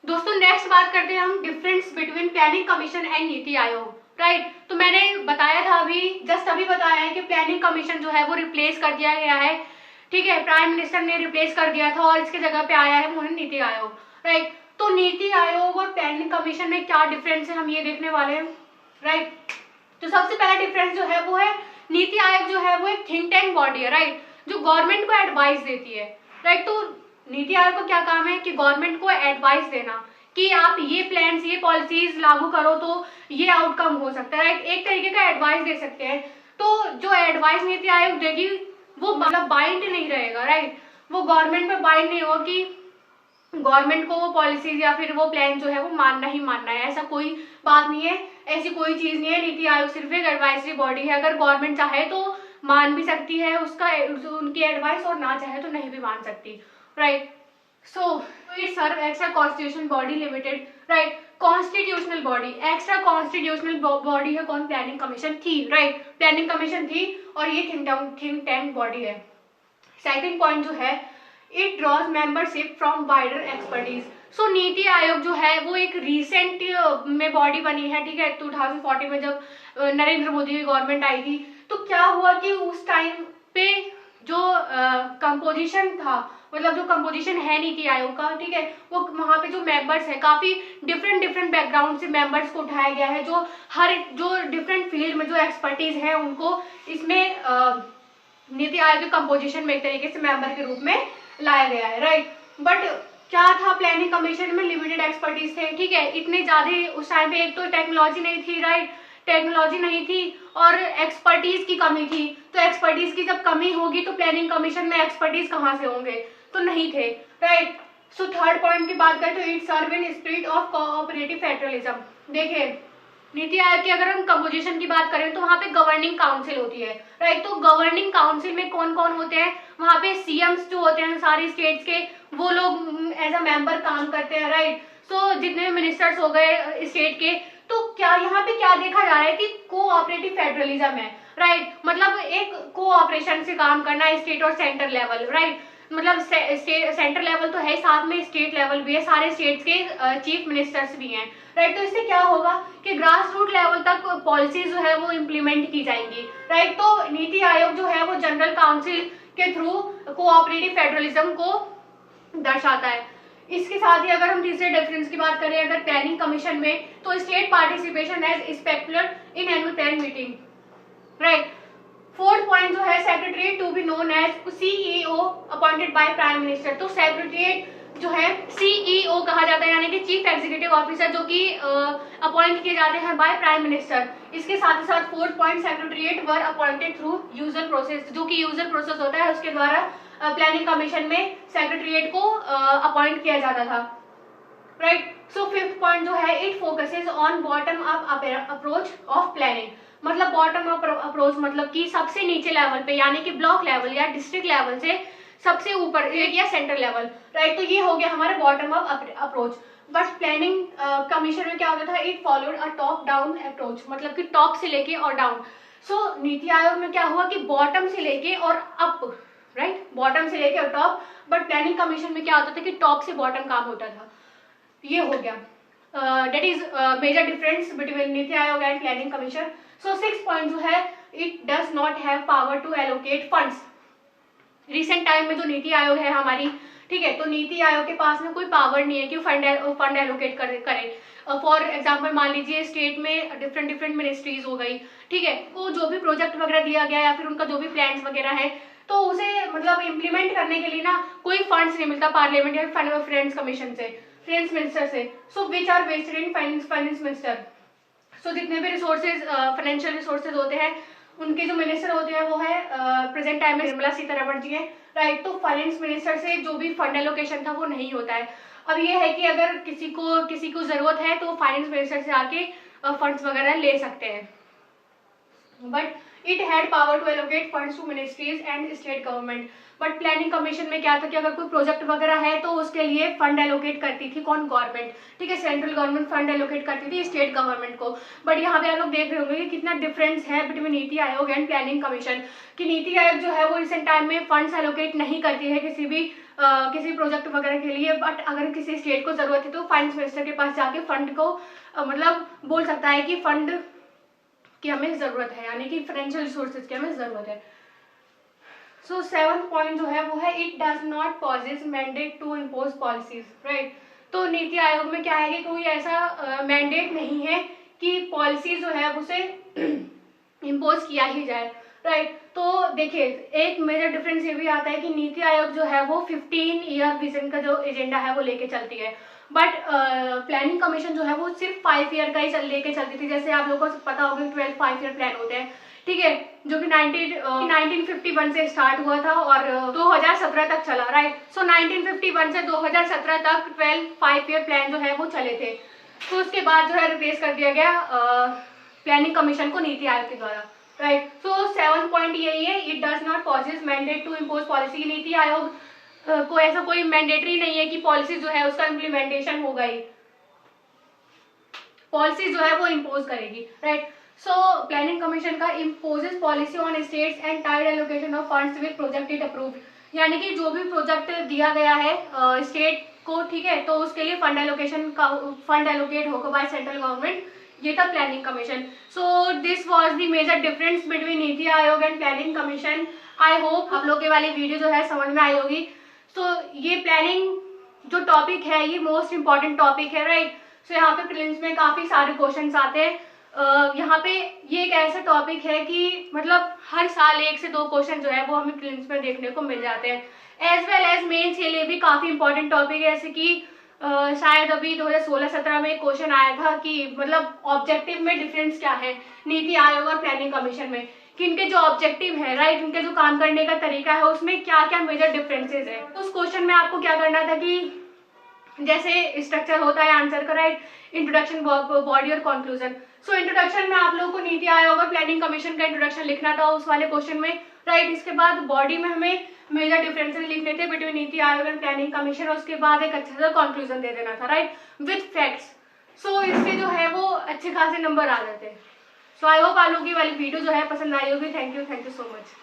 दोस्तों नेक्स्ट बात करते हैं हम difference between planning commission and NITI Aayog. Right, तो मैंने बताया था जस्ट अभी बताया है कि प्लानिंग कमीशन जो है वो रिप्लेस कर दिया गया है। ठीक है, प्राइम मिनिस्टर ने रिप्लेस कर दिया था और इसके जगह पे आया है वो है नीति आयोग। राइट, तो नीति आयोग और प्लानिंग कमीशन में क्या डिफरेंस है हम ये देखने वाले हैं। राइट, तो सबसे पहला डिफरेंस जो है वो है नीति आयोग जो है वो एक थिंक टैंक बॉडी है। राइट, जो गवर्नमेंट को एडवाइस देती है। राइट, तो नीति आयोग का क्या काम है कि गवर्नमेंट को एडवाइस देना कि आप ये प्लान्स ये पॉलिसीज लागू करो तो ये आउटकम हो सकता है। राइट, एक तरीके का एडवाइस दे सकते हैं। तो जो एडवाइस नीति आयोग देगी वो मतलब बाइंड नहीं रहेगा। राइट, वो गवर्नमेंट पे बाइंड नहीं होगा कि गवर्नमेंट को वो पॉलिसीज या फिर वो प्लान जो है वो मानना ही मानना है, ऐसा कोई बात नहीं है, ऐसी कोई चीज नहीं है। नीति आयोग सिर्फ एक एडवाइजरी बॉडी है। अगर गवर्नमेंट चाहे तो मान भी सकती है उसका उनकी एडवाइस और ना चाहे तो नहीं भी मान सकती। Right, so it serve extra constitutional body limited. Right, constitutional body extra constitutional body है कौन? प्लानिंग कमीशन थी। राइट, प्लानिंग कमीशन थी और ये थिंक टैंक बॉडी है। सेकंड पॉइंट जो है it draws membership from wider expertise. So Niti Aayog जो है वो एक रिसेंट में बॉडी बनी है। ठीक है, 2014 में जब नरेंद्र मोदी की गवर्नमेंट आई थी तो क्या हुआ कि उस टाइम पे जो कंपोजिशन था, मतलब जो कंपोजिशन है नीति आयोग का, ठीक है, वो वहाँ पे जो मेंबर्स है काफी डिफरेंट बैकग्राउंड से मेंबर्स को उठाया गया है, जो डिफरेंट फील्ड में जो एक्सपर्टीज है उनको इसमें नीति आयोग के कंपोजिशन में एक तरीके से मेंबर के रूप में लाया गया है। राइट, बट क्या था प्लानिंग कमीशन में? लिमिटेड एक्सपर्टीज थे। ठीक है, इतने ज्यादा उस टाइम पे एक तो टेक्नोलॉजी नहीं थी। राइट, टेक्नोलॉजी नहीं थी और एक्सपर्टीज की कमी थी। तो एक्सपर्टीज की जब कमी होगी तो प्लानिंग कमीशन में एक्सपर्टीज कहाँ से होंगे? तो नहीं थे। राइट, सो थर्ड पॉइंट की बात करें तो it serve in spirit of cooperative federalism. देखिए नीति आयोग की अगर हम कंपोजिशन की बात करें तो वहाँ पे गवर्निंग काउंसिल होती है। राइट, तो गवर्निंग काउंसिल में कौन कौन होते हैं? वहाँ पे सीएम्स जो होते हैं सारी स्टेट्स के, वो लोग एज अ मेंबर काम करते हैं। राइट, सो जितने मिनिस्टर्स हो गए स्टेट के, तो क्या यहाँ पे क्या देखा जा रहा है कि कोऑपरेटिव फेडरलिज्म है। राइट, मतलब एक कोऑपरेशन से काम करना स्टेट और सेंटर लेवल। राइट, मतलब सेंटर लेवल तो है, साथ में स्टेट लेवल भी है, सारे स्टेट्स के चीफ मिनिस्टर्स भी हैं। राइट, तो इससे क्या होगा कि ग्रास रूट लेवल तक पॉलिसीज जो है वो इम्प्लीमेंट की जाएंगी। राइट, तो नीति आयोग जो है वो जनरल काउंसिल के थ्रू कोऑपरेटिव फेडरलिज्म को दर्शाता है। इसके साथ ही अगर हम तीसरे डिफरेंस की बात करें अगर प्लानिंग कमीशन में, तो state participation as specular in annual plan meeting. Right, fourth point जो है secretariat to be known as CEO appointed by prime minister. तो सेक्रेटरीट जो है सीईओ कहा जाता है, यानी कि चीफ एग्जीक्यूटिव ऑफिसर, जो कि अपॉइंट किए जाते हैं बाय प्राइम मिनिस्टर। इसके साथ ही साथ फोर्थ पॉइंट सेक्रेटरीट वर अपॉइंटेड थ्रू यूजर प्रोसेस, जो कि यूजर प्रोसेस होता है उसके द्वारा प्लानिंग कमीशन में सेक्रेटरीट को अपॉइंट किया जाता था। राइट, सो फिफ्थ पॉइंट जो है it focuses on bottom up approach of planning. मतलब बॉटम अप अप्रोच मतलब कि सबसे नीचे लेवल पे, यानी कि ब्लॉक लेवल या डिस्ट्रिक्ट लेवल से सबसे ऊपर या सेंटर लेवल। राइट, तो ये हो गया हमारा bottom up approach. But planning commission में क्या होता था? It followed a top down approach, मतलब कि टॉप से लेके और डाउन। सो नीति आयोग में क्या हुआ कि बॉटम से लेके और अप। राइट, बॉटम से लेके और टॉप। बट प्लानिंग कमीशन में क्या होता था कि टॉप से बॉटम काम होता था। ये हो गया, that is major difference between NITI Aayog and planning commission. So six point जो है it does not have power to allocate funds. Recent time में जो नीति आयोग है हमारी, ठीक है, तो नीति आयोग के पास में कोई पावर नहीं है कि फंड एलोकेट करे। फॉर एग्जाम्पल मान लीजिए स्टेट में डिफरेंट मिनिस्ट्रीज हो गई, ठीक है, तो जो भी प्रोजेक्ट वगैरह दिया गया या फिर उनका जो भी प्लान्स वगैरह है, तो उसे मतलब इम्प्लीमेंट करने के लिए ना कोई फंड्स नहीं मिलता पार्लियामेंट या फाइनेंस कमीशन से, फाइनेंस मिनिस्टर से। So which are vested in finance minister. So जितने भी रिसोर्सेज फाइनेंशियल रिसोर्सेज होते हैं उनके जो मिनिस्टर होते हैं वो है प्रेजेंट टाइम में निर्मला सीतारमण जी है। राइट, तो फाइनेंस मिनिस्टर से जो भी फंड एलोकेशन था वो नहीं होता है। अब ये है कि अगर किसी को जरूरत है तो फाइनेंस मिनिस्टर से आके फंड्स वगैरह ले सकते हैं। But it had power to allocate funds to ministries and state government. But planning commission में क्या था कि अगर कोई प्रोजेक्ट वगैरह है तो उसके लिए फंड एलोकेट करती थी कौन, गवर्नमेंट, ठीक है, सेंट्रल गवर्नमेंट फंड एलोकेट करती थी स्टेट गवर्नमेंट को। बट यहाँ पे आप लोग देख रहे होंगे कि कितना डिफरेंस है between NITI Aayog and planning commission, कि नीति आयोग जो है वो रिसेंट टाइम में फंड्स एलोकेट नहीं करती है किसी प्रोजेक्ट वगैरह के लिए, बट अगर किसी स्टेट को जरूरत है तो फाइनेंस मिनिस्टर के पास जाके फंड को मतलब बोल सकता है कि फंड की हमें जरूरत है, यानी कि फाइनेंशियल रिसोर्सेज की हमें जरूरत है। सो 7th पॉइंट जो है वो है it does not possess mandate to impose policies, right. तो नीति आयोग में क्या है कि कोई ऐसा मैंडेट नहीं है कि पॉलिसी जो है उसे इम्पोज किया ही जाए, राइट। तो देखिए एक मेजर डिफरेंस ये भी आता है कि नीति आयोग जो है वो 15 ईयर विजन का जो एजेंडा है वो लेके चलती है, बट प्लानिंग कमीशन जो है वो सिर्फ 5 ईयर का ही लेके चलती थी। जैसे आप लोगों को पता होगा 12 5 ईयर प्लान होते हैं, ठीक है, जो कि 1951 से स्टार्ट हुआ था और 2017 तक चला, राइट। सो 1951 से 2017 तक 12 5 ईयर प्लान जो है वो चले थे। तो उसके बाद जो है रिप्लेस कर दिया गया प्लानिंग कमीशन को नीति आयोग के द्वारा, राइट। सो 7th पॉइंट यही है, it does not possess mandate to impose policy. NITI Aayog को ऐसा कोई मैंडेटरी नहीं है कि पॉलिसी जो है उसका इम्प्लीमेंटेशन होगा ही, पॉलिसी जो है वो इम्पोज करेगी, राइट। सो प्लानिंग कमीशन का imposes policy on states and tied allocation of funds with project it approved, यानी कि जो भी प्रोजेक्ट दिया गया है स्टेट को, ठीक है, तो उसके लिए फंड एलोकेट होगा बाय सेंट्रल गवर्नमेंट, ये था planning commission. So this was the major difference between NITI Aayog and planning commission. I hope आप लोग के वाली वीडियो जो है समझ में आई होगी। तो ये प्लानिंग जो टॉपिक है ये मोस्ट इंपॉर्टेंट टॉपिक है, राइट। सो यहाँ पे प्रीलिम्स में काफी सारे क्वेश्चंस आते हैं। यहाँ पे ये एक ऐसा टॉपिक है कि मतलब हर साल 1 से 2 क्वेश्चन जो है वो हमें प्रीलिम्स में देखने को मिल जाते हैं। एज वेल एज मेंस के लिए भी काफी इंपॉर्टेंट टॉपिक है, जैसे कि शायद अभी 2016-17 में एक क्वेश्चन आया था कि मतलब ऑब्जेक्टिव में डिफरेंस क्या है नीति आयोग और प्लानिंग कमीशन में, कि इनके जो ऑब्जेक्टिव है, राइट, इनके जो काम करने का तरीका है उसमें क्या क्या मेजर डिफरेंसेस है। उस क्वेश्चन में आपको क्या करना था कि जैसे स्ट्रक्चर होता है आंसर का, राइट, इंट्रोडक्शन, बॉडी और कंक्लूजन। सो इंट्रोडक्शन में आप लोगों को नीति आयोग और प्लानिंग कमीशन का इंट्रोडक्शन लिखना था उस वाले क्वेश्चन में, राइट। इसके बाद बॉडी में हमें मेजर डिफरेंसेस लिखने थे between NITI Aayog and planning commission, और उसके बाद एक अच्छा सा कंक्लूजन दे देना था, राइट, विद फैक्ट्स। सो इससे जो है वो अच्छे खासे नंबर आ जाते हैं। सो आई होप आप लोगों की वाली वीडियो जो है पसंद आई होगी। Thank you so much.